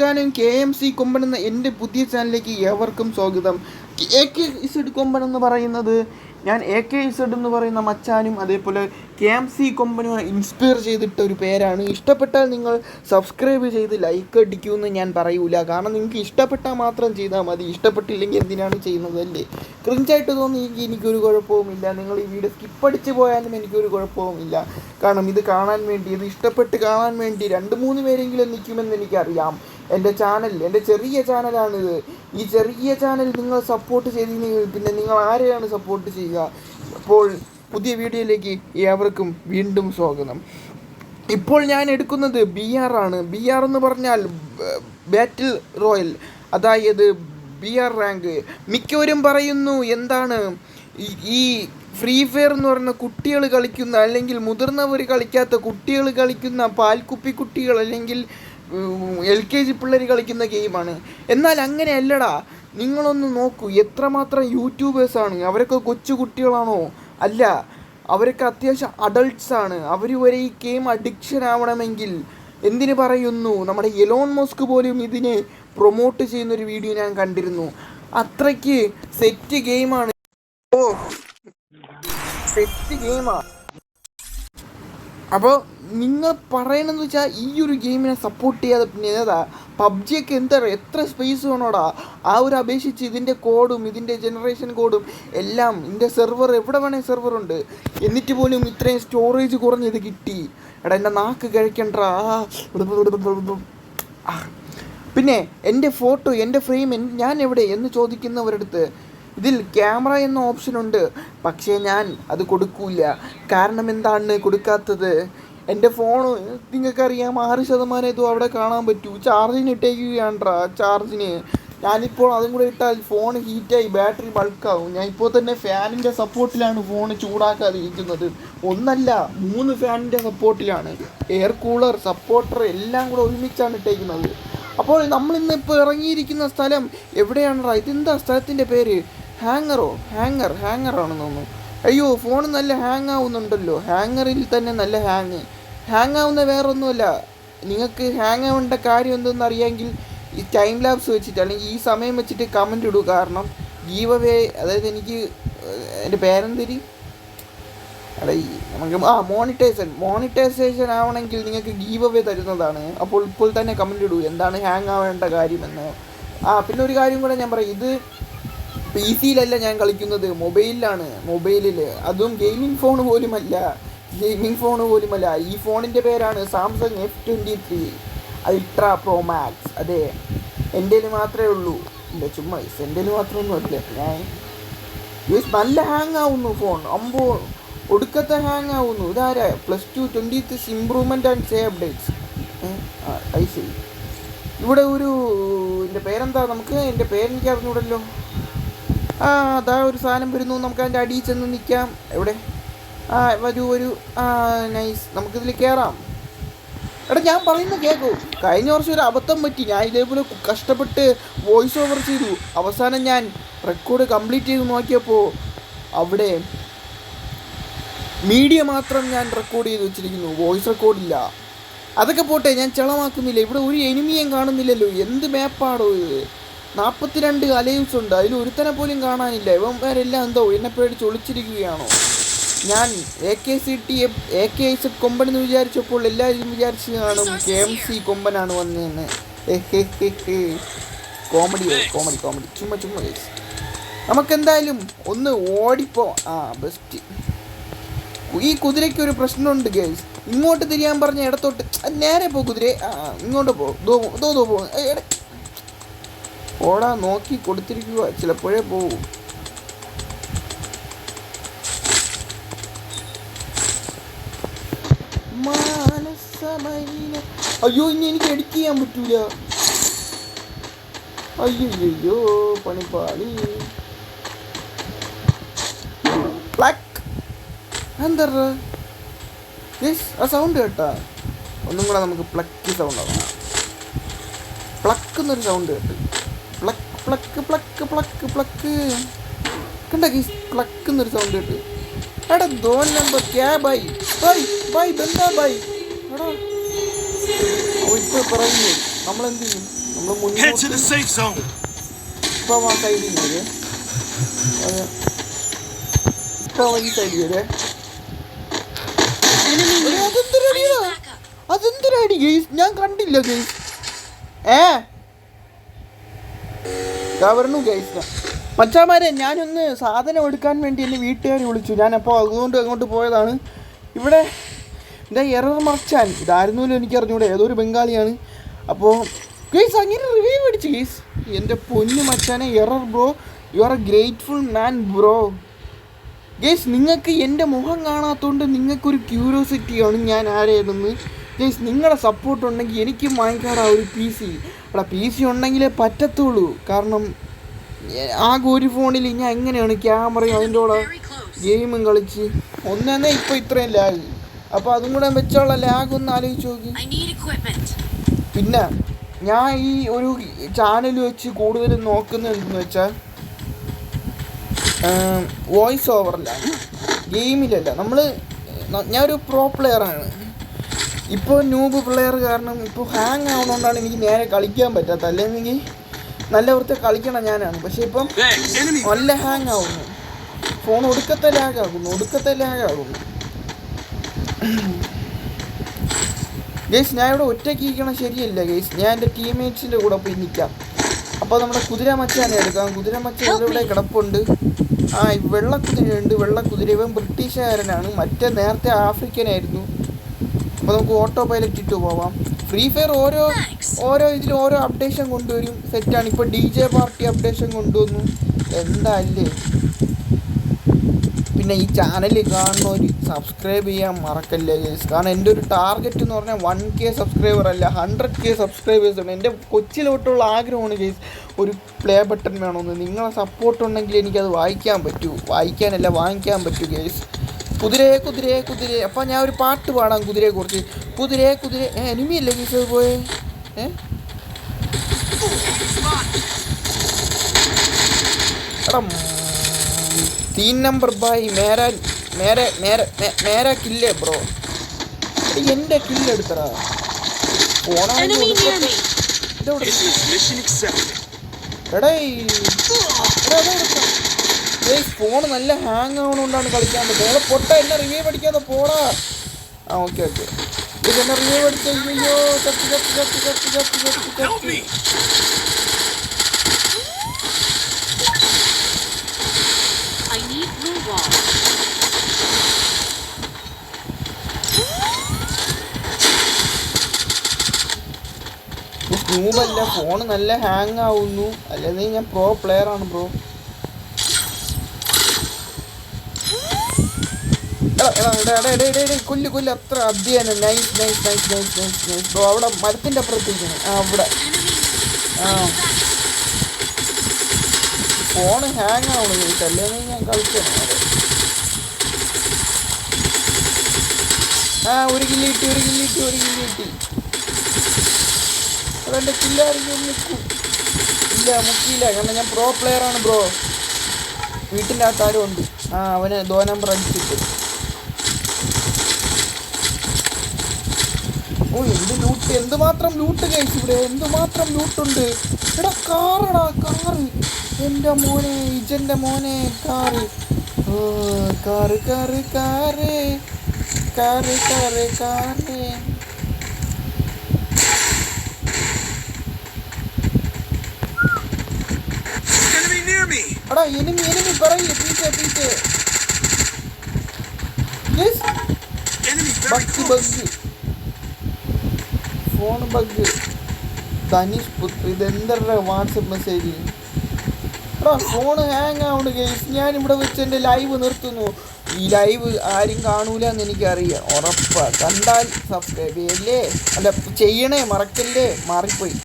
നമസ്കാരം. KMC കൊമ്പൻ എന്ന എൻ്റെ പുതിയ ചാനലിലേക്ക് ഏവർക്കും സ്വാഗതം. AKZ കൊമ്പൻ എന്ന് പറയുന്നത് ഞാൻ AKZ എന്ന് പറയുന്ന മച്ചാനും അതേപോലെ KMC കൊമ്പനുമായി ഇൻസ്പയർ ചെയ്തിട്ട ഒരു പേരാണ്. ഇഷ്ടപ്പെട്ടാൽ നിങ്ങൾ സബ്സ്ക്രൈബ് ചെയ്ത് ലൈക്ക് അടിക്കുമെന്ന് ഞാൻ പറയൂല, കാരണം നിങ്ങൾക്ക് ഇഷ്ടപ്പെട്ടാൽ മാത്രം ചെയ്താൽ മതി. ഇഷ്ടപ്പെട്ടില്ലെങ്കിൽ എന്തിനാണ് ചെയ്യുന്നത് അല്ലേ? ക്രിഞ്ചായിട്ട് തോന്നിയെങ്കിൽ എനിക്കൊരു കുഴപ്പവുമില്ല. നിങ്ങൾ ഈ വീഡിയോ സ്കിപ്പടിച്ച് പോയാലും എനിക്കൊരു കുഴപ്പവുമില്ല. കാരണം ഇത് കാണാൻ വേണ്ടി, ഇത് ഇഷ്ടപ്പെട്ട് കാണാൻ വേണ്ടി 2-3 പേരെങ്കിലും നിൽക്കുമെന്ന് എനിക്കറിയാം. എൻ്റെ ചാനൽ, എൻ്റെ ചെറിയ ചാനലാണിത്. ഈ ചെറിയ ചാനൽ നിങ്ങൾ സപ്പോർട്ട് ചെയ്തില്ലെങ്കിൽ പിന്നെ നിങ്ങൾ ആരെയാണ് സപ്പോർട്ട് ചെയ്യുക? അപ്പോൾ പുതിയ വീഡിയോയിലേക്ക് ഏവർക്കും വീണ്ടും സ്വാഗതം. ഇപ്പോൾ ഞാൻ എടുക്കുന്നത് BR ആണ്. BR എന്ന് പറഞ്ഞാൽ ബാറ്റിൽ റോയൽ, അതായത് BR റാങ്ക്. മിക്കവരും പറയുന്നു എന്താണ് ഈ ഫ്രീ ഫയർ എന്ന് പറഞ്ഞ കുട്ടികൾ കളിക്കുന്ന, അല്ലെങ്കിൽ മുതിർന്നവർ കളിക്കാത്ത കുട്ടികൾ കളിക്കുന്ന, പാൽക്കുപ്പി കുട്ടികൾ അല്ലെങ്കിൽ LKG പിള്ളേർ കളിക്കുന്ന ഗെയിമാണ്. എന്നാൽ അങ്ങനെയല്ലടാ. നിങ്ങളൊന്ന് നോക്കൂ, എത്രമാത്രം യൂട്യൂബേഴ്സാണ്. അവരൊക്കെ കൊച്ചു കുട്ടികളാണോ? അല്ല, അവരൊക്കെ അത്യാവശ്യം അഡൾട്ട്സാണ്. അവർ വരെ ഈ ഗെയിം അഡിക്ഷൻ ആവണമെങ്കിൽ എന്തിനു പറയുന്നു, നമ്മുടെ എലോൺ മസ്ക് പോലും ഇതിനെ പ്രൊമോട്ട് ചെയ്യുന്നൊരു വീഡിയോ ഞാൻ കണ്ടിരുന്നു. അത്രയ്ക്ക് സെറ്റ് ഗെയിമാണ്. സെറ്റ് ഗെയിമാണ്. അപ്പോൾ നിങ്ങൾ പറയണമെന്ന് വെച്ചാൽ ഈ ഒരു ഗെയിമിനെ സപ്പോർട്ട് ചെയ്യാതെ പിന്നെ ഏതാ? PUBGയൊക്കെ എത്ര സ്പേസ് വേണോടാ? ആ ഒരു അപേക്ഷിച്ച് ഇതിൻ്റെ കോഡും ഇതിൻ്റെ ജനറേഷൻ കോഡും എല്ലാം, ഇതിൻ്റെ സെർവർ എവിടെ വേണേൽ സെർവറുണ്ട്. എന്നിട്ട് പോലും ഇത്രയും സ്റ്റോറേജ് കുറഞ്ഞത് കിട്ടി. എടാ, എൻ്റെ നാക്ക് കഴിക്കണ്ടാ. പിന്നെ എൻ്റെ ഫോട്ടോ, എൻ്റെ ഫ്രെയിം ഞാൻ എവിടെ എന്ന് ചോദിക്കുന്നവരടുത്ത് ഇതിൽ ക്യാമറ എന്ന ഓപ്ഷനുണ്ട്, പക്ഷേ ഞാൻ അത് കൊടുക്കൂല. കാരണം എന്താണ് കൊടുക്കാത്തത്? എൻ്റെ ഫോണ് നിങ്ങൾക്കറിയാം, 6% ഇതും അവിടെ കാണാൻ പറ്റൂ. ചാർജിന് ഇട്ടേക്കുകയാണ്ട്രാ, ചാർജിന്. ഞാനിപ്പോൾ അതും കൂടെ ഇട്ടാൽ ഫോൺ ഹീറ്റായി ബാറ്ററി ബൾക്കാവും. ഞാൻ ഇപ്പോൾ തന്നെ ഫാനിൻ്റെ സപ്പോർട്ടിലാണ് ഫോൺ ചൂടാക്കാതിരിക്കുന്നത്. 1 അല്ല 3 ഫാനിൻ്റെ സപ്പോർട്ടിലാണ്. എയർ കൂളർ, സപ്പോർട്ടർ എല്ലാം കൂടെ ഒരുമിച്ചാണ് ഇട്ടേക്കുന്നത്. അപ്പോൾ നമ്മളിന്നിപ്പോൾ ഇറങ്ങിയിരിക്കുന്ന സ്ഥലം എവിടെയാണ്രാ? ഇതെന്താ സ്ഥലത്തിൻ്റെ പേര്? ഹാങ്ങറാണെന്ന് തോന്നുന്നു. അയ്യോ, ഫോൺ നല്ല ഹാങ് ആവുന്നുണ്ടല്ലോ. ഹാങ്ങറിൽ തന്നെ നല്ല ഹാങ് ആവുന്ന വേറൊന്നുമല്ല. നിങ്ങൾക്ക് ഹാങ് ആവേണ്ട കാര്യം എന്തെന്ന് അറിയാമെങ്കിൽ ഈ ടൈം ലാപ്സ് വെച്ചിട്ട്, അല്ലെങ്കിൽ ഈ സമയം വെച്ചിട്ട് കമൻറ്റ് ഇടൂ. കാരണം ഗീവ് അവേ, അതായത് എനിക്ക് എൻ്റെ പേരെന്തിരി അല്ല നമുക്ക് മോണിറ്റൈസേഷൻ ആവണമെങ്കിൽ നിങ്ങൾക്ക് ഗീവ് അവേ തരുന്നതാണ്. അപ്പോൾ ഇപ്പോൾ തന്നെ കമൻറ്റ് ഇടൂ എന്താണ് ഹാങ് ആവേണ്ട കാര്യമെന്ന്. പിന്നെ ഒരു കാര്യം കൂടെ ഞാൻ പറയാം. ഇത് PC-യിലല്ല ഞാൻ കളിക്കുന്നത്, മൊബൈലിലാണ്. അതും ഗെയിമിംഗ് ഫോൺ പോലുമല്ല. ഈ ഫോണിൻ്റെ പേരാണ് Samsung F23 ultra pro max. അതെ, എൻ്റെ മാത്രമേ ഉള്ളൂ. ഇല്ല, ചുമ്മാ എൻ്റെ മാത്രമൊന്നും അല്ല. നല്ല ഹാങ് ആവുന്നു ഫോൺ. ഒടുക്കത്തെ ഹാങ് ആവുന്നു. ഇതാരാ? +2 20th improvement and say updates. ശരി. ഇവിടെ എൻ്റെ പേരെന്താ? എൻ്റെ പേരെനിക്ക് അറിഞ്ഞൂടല്ലോ. അതാ ഒരു സാധനം വരുന്നു. നമുക്ക് അതിൻ്റെ അടിയിൽ ചെന്ന് നിൽക്കാം. എവിടെ? വരൂ. നൈസ്, നമുക്കിതിൽ കയറാം. എടാ, ഞാൻ പറയുന്നത് കേൾക്കൂ. കഴിഞ്ഞ വർഷം ഒരു അബദ്ധം പറ്റി. ഞാൻ ഇതേപോലെ കഷ്ടപ്പെട്ട് വോയിസ് ഓവർ ചെയ്തു. അവസാനം ഞാൻ റെക്കോർഡ് കംപ്ലീറ്റ് ചെയ്ത് നോക്കിയപ്പോൾ അവിടെ മീഡിയ മാത്രം ഞാൻ റെക്കോർഡ് ചെയ്ത് വെച്ചിരിക്കുന്നു, വോയിസ് റെക്കോർഡില്ല. അതൊക്കെ പോട്ടെ, ഞാൻ ചെളമാക്കുന്നില്ല. ഇവിടെ ഒരു എനിമിയും കാണുന്നില്ലല്ലോ. എന്ത് മാപ്പാണോ ഇത്? 42 അലൈവ്സ് ഉണ്ട്, അതിൽ ഒരുത്തനെ പോലും കാണാനില്ല. ഇവന്മാരെല്ലാം എന്തോ എന്നെ പേടിച്ച് ഒളിച്ചിരിക്കുകയാണോ? ഞാൻ AKZ കൊമ്പൻ എന്ന് വിചാരിച്ചപ്പോൾ എല്ലാവരും വിചാരിച്ച് കാണും KMC കൊമ്പനാണ് വന്നതെന്ന്. കോമഡി. ചുമ്മാ ഗൈസ്. നമുക്കെന്തായാലും ഒന്ന് ഓടിപ്പോ. ബെസ്റ്റ്. ഈ കുതിരയ്ക്ക് ഒരു പ്രശ്നമുണ്ട് ഗൈസ്. ഇങ്ങോട്ട് തിരിയാൻ പറഞ്ഞ ഇടത്തോട്ട് നേരെ പോ കുതിര. ഇങ്ങോട്ട് പോ. ഓടാ, നോക്കി കൊടുത്തിരിക്കുക, ചിലപ്പോഴേ പോവും. അയ്യോ, ഇനി എനിക്ക് എഡിറ്റ് ചെയ്യാൻ പറ്റൂല. അയ്യോ, പണിപ്പാളി. എന്താ ആ സൗണ്ട് കേട്ടാ? ഒന്നും കൂടെ നമുക്ക് പ്ലക്ക് സൗണ്ട് ആവാം. പ്ലക്ക് എന്നൊരു സൗണ്ട് കേട്ട്. പ്ലക്ക് കണ്ട ഗീസ്, പ്ലക്ക് എന്നൊരു സൗണ്ട് കേട്ട്. എടാ, 2 നമ്പർ ക്യാ ബൈ ബന്ദാ ബൈ. എടാ, ഇപ്പോൾ പറയുന്നു നമ്മളെന്ത് ചെയ്യും? നമ്മൾ മുന്നോട്ട് ഇപ്പോൾ ആ സൈഡിൽ വരെ ഇപ്പോൾ ഈ സൈഡിൽ വരെ അതെന്തൊരടി ഗെയ്സ്, ഞാൻ കണ്ടില്ല ഗെയ്സ്. പറഞ്ഞു ഗെയ്സ്. മച്ചാമാരെ, ഞാനൊന്ന് സാധനം എടുക്കാൻ വേണ്ടി എന്നെ വീട്ടുകാർ വിളിച്ചു. ഞാനപ്പോൾ അതുകൊണ്ട് അങ്ങോട്ട് പോയതാണ്. ഇവിടെ എന്താ എറർ മച്ചാൻ ഇതായിരുന്നല്ലോ എനിക്കറിഞ്ഞൂടെ, ഏതോ ഒരു ബംഗാളിയാണ്. അപ്പോൾ ഗെയ്സ് അങ്ങനെ റിവ്യൂ അടിച്ചു ഗെയ്സ്. എൻ്റെ പൊന്നു മച്ചാനെ, error bro, you are A grateful man bro. Guys നിങ്ങൾക്ക് എൻ്റെ മുഖം കാണാത്തതുകൊണ്ട് നിങ്ങൾക്കൊരു ക്യൂരിയോസിറ്റിയാണ് ഞാൻ ആരേതെന്ന്. ഗെയ്സ് നിങ്ങളുടെ സപ്പോർട്ട് ഉണ്ടെങ്കിൽ എനിക്കും വാങ്ങിക്കാറാ ഒരു PC. അവിടെ PC ഉണ്ടെങ്കിലേ പറ്റത്തുള്ളൂ. കാരണം ആകെ ഒരു ഫോണിൽ ഞാൻ എങ്ങനെയാണ് ക്യാമറയും അതിൻ്റെ കൂടെ ഗെയിമും കളിച്ച് ഒന്നേ ഇപ്പോൾ ഇത്രയും ലാഗ്. അപ്പോൾ അതും കൂടെ വെച്ചുള്ള ലാഗ് ഒന്ന് ആലോചിച്ച് നോക്കി. പിന്നെ ഞാൻ ഈ ഒരു ചാനൽ വെച്ച് കൂടുതലും നോക്കുന്നത് എന്തെന്ന് വെച്ചാൽ വോയിസ് ഓവറിലാണ്, ഗെയിമിലല്ല. ഞാനൊരു പ്രോ പ്ലെയറാണ്. ഇപ്പോൾ ന്യൂബ് പ്ലെയർ കാരണം ഇപ്പോൾ ഹാങ് ആവുന്നതുകൊണ്ടാണ് എനിക്ക് നേരെ കളിക്കാൻ പറ്റാത്ത. അല്ലെങ്കിൽ നല്ല വൃത്തി കളിക്കണം ഞാനാണ്. പക്ഷേ ഇപ്പം നല്ല ഹാങ് ആവുന്നു, ഫോൺ ഒടുക്കത്തെ ലാഗാകുന്നു. ഗെയ്സ് ഞാൻ ഇവിടെ ഒറ്റയ്ക്ക് ഇരിക്കണം ശരിയല്ല ഗെയ്സ്. ഞാൻ എൻ്റെ ടീംമേറ്റ്സിൻ്റെ കൂടെ പോയി നിൽക്കാം. അപ്പോൾ നമ്മുടെ കുതിര മച്ചാനെ എടുക്കാം. കുതിര മച്ചാൻ ഇവിടെ കിടപ്പുണ്ട്. വെള്ളക്കുതിരയുണ്ട്. വെള്ളക്കുതിര ഇവൻ ബ്രിട്ടീഷുകാരനാണ്, മറ്റേ നേരത്തെ ആഫ്രിക്കനായിരുന്നു. അപ്പോൾ നമുക്ക് ഓട്ടോ പൈലറ്റ് ഇട്ട് പോവാം. ഫ്രീ ഫയർ ഓരോ ഇതിൽ ഓരോ അപ്ഡേഷൻ കൊണ്ടുവരും. സെറ്റാണ്. ഇപ്പോൾ DJ പാർട്ടി അപ്ഡേഷൻ കൊണ്ടുവന്നു. എന്താ അല്ലേ. പിന്നെ ഈ ചാനൽ കാണുന്നവർ സബ്സ്ക്രൈബ് ചെയ്യാൻ മറക്കല്ലേ ഗെയ്സ്. കാരണം എൻ്റെ ഒരു ടാർഗറ്റ് എന്ന് പറഞ്ഞാൽ 1K സബ്സ്ക്രൈബർ അല്ല, 100K സബ്സ്ക്രൈബേഴ്സാണ്. എൻ്റെ കൊച്ചിലോട്ടുള്ള ആഗ്രഹമാണ് ഗെയ്സ് ഒരു പ്ലേ ബട്ടൺ വേണമെന്ന്. നിങ്ങളെ സപ്പോർട്ട് ഉണ്ടെങ്കിൽ എനിക്കത് വാങ്ങിക്കാൻ പറ്റൂ ഗെയ്സ്. കുതിരയെ കുതിരയെ കുതിരയെ. അപ്പോൾ ഞാൻ ഒരു പാട്ട് പാടാം കുതിരയെക്കുറിച്ച്. കുതിരയെ കുതിര എനിമിയല്ലേ ഗെയ്സ് അത് പോയേ. എടാ 3 നമ്പർ ബായ് മേരാ കില്ലേ ബ്രോ. എൻ്റെ കില്ലെടുത്തടാ. ഫോൺ നല്ല ഹാങ് ആവണോണ്ടാണ് കളിക്കാൻ പറ്റുന്നത്. പൊട്ട എന്നെ റിവ്യൂ പഠിക്കാതെ പോടാ. ഓക്കെ ഇതെന്നെ റിവ്യൂ പഠിച്ചോ. സ്മൂബല്ല, ഫോൺ നല്ല ഹാങ് ആവുന്നു. അല്ലെങ്കിൽ ഞാൻ പ്രോ പ്ലെയറാണ് ബ്രോ. കൊല്ല് അത്ര അധ്യയനം. Nice bro. അവിടെ മരത്തിൻ്റെ അപ്പുറത്തേക്കാണ്. അവിടെ ഫോൺ ഹാങ് ആവണം ചോദിച്ചു. അല്ലെങ്കിൽ ഞാൻ കളിക്കണം. ഒരു കില്ല് കിട്ടി. അതെൻ്റെ കില്ലായിരിക്കും. മുക്കിയില്ല. കാരണം ഞാൻ പ്രോ പ്ലെയറാണ് ബ്രോ. വീട്ടിൻ്റെ അകത്ത് ആരും ഉണ്ട്. അവന് 2 നമ്പർ അടിച്ചിട്ട്. എന്തുമാത്രം ലൂട്ട് കഴിച്ചു ഇവിടെ. എന്തുമാത്രം ലൂട്ടുണ്ട്. എടാ കാറ്. എൻ്റെ മോനെ, ഇജൻ്റെ മോനെ, കാറ്. എടാ എനിമി പറയേ. പീച്ചേ ബഗ് ഫോൺ ബഗ്. ധനീഷ് പുത്ര ഇതെന്തര വാട്സപ്പ് മെസ്സേജ്. എടാ ഫോൺ ഹാങ് ആവുന്നു ഗെയ്സ്. ഞാനിവിടെ വെച്ച് എൻ്റെ ലൈവ് നിർത്തുന്നു. ഈ ലൈവ് ആരും കാണൂല എന്ന് എനിക്കറിയാം. ഉറപ്പാണ്. കണ്ടാൽ സബ്സ്ക്രൈബ് ചെയ്യല്ലേ, അല്ല ചെയ്യണേ, മറക്കല്ലേ. മാറിപ്പോയി.